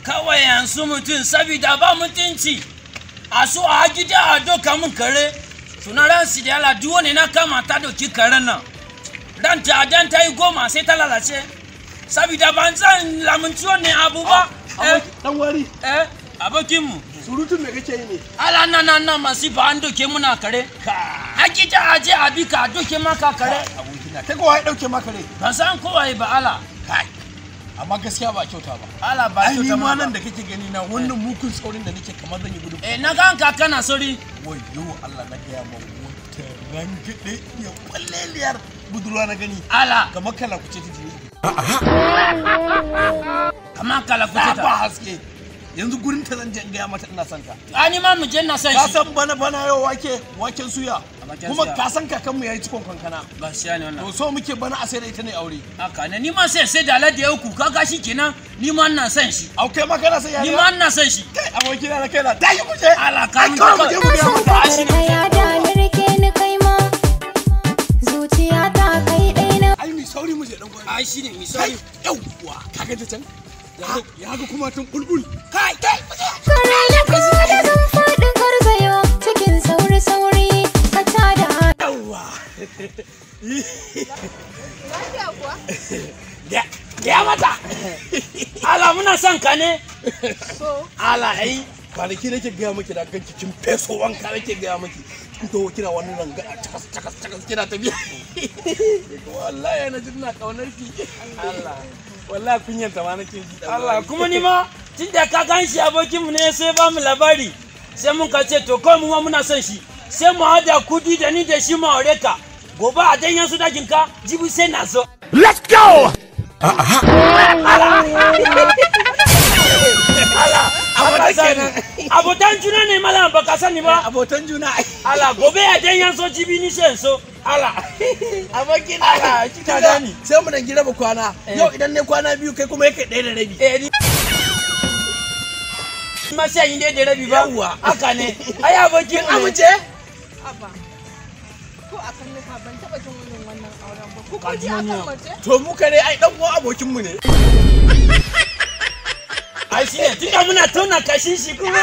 kawai yanzu mutum sabida ba mutunci a so a gida a doka mun kare suna ran su da yala duk wani na kama ta doki karen nan dan ta yi 10 sai ta lalace sabida ban san lamunci wannan abu ba dan wari abokin mu surutun me kake yi ne ala nan masifa an doke muna kare hakika aje abi ka doke maka kare abokina kai kowa ya dauke maka kare ban san kowa ba ala amma gaskiya ba kyauta ba ala ba kyauta ma nan da kake gani na wannan mukun saurin da nake kamar zan yi gudu na ganka kana sauri wayo Allah na ga ma wata rangade ya kwalleliyar budurwa na gani ala kamar kala kuce ta jini kamar kala kuce ta ba haske yanzu gurin ta zan je in ga mata ina son ka ani ma mu je na san shi ka san bana yau waken suya kuma ka san kakanmu yayi cikon kankana gaskiya ne wannan to so muke bana a sai da ita ne aure haka ne ni ma sai da alade ya uku kaga shi kenan ni ma ina san shi au kai ma kana san yaya ni ma ina san shi kai abokina na kai na tashi mu je ala ka mu je mu ga mata shi ne ya da rike ni kai ma zuciya ta kai dai na ai mi sauri mu je dan gwani ai shi ne mi sauri yauwa kaga ta can ya ga kuma tun bulbul kai karaya ka zan faɗin garzayo cikin sauri ka tada yauwa lafiya kuwa ya mata ala muna son ka ne so ala ai kwanaki nake gaya miki da ganki kin feso wanka nake gaya miki kin to kina wannan ranga cakas kina tafiya wallahi na ji ina kaunar ki Allah wallahi kunyan ta ma nake ji Allah kuma ni ma tunda ka ganshi abokin mu ne sai ba mu labari sai mun ka ce to kai mu ma muna son shi sai mu hada kudi da ni da shi mu aure ka gobe a dan yansu dajin ka jibi sai na zo let's go abotan juna ne malam baka sani ba abotan juna ala gobe a dan yansu jibi ni sai so ala abokin ala kika gani sai mu dan gida ba kwana yau idan ne kwana biyu kai kuma yake 1 da rabi ma sai yin da rabi ba haka ne ai abokin amince aba ko akan nufa ban taba jin wannan auren ba ko ji akan mace to mu kare ai dan uwan abokin mu ne ai shine tunda muna tauna kashin shi kuma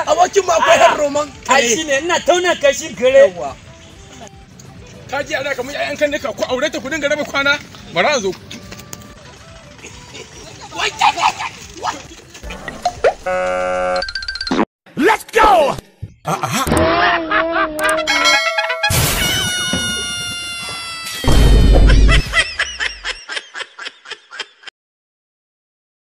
abokin mu akwai har roman ai shine ina tauna kashin kare kaji ana kamar ƴaƴan kan nika ko aure ta ku dinga raba kwana bara zo wai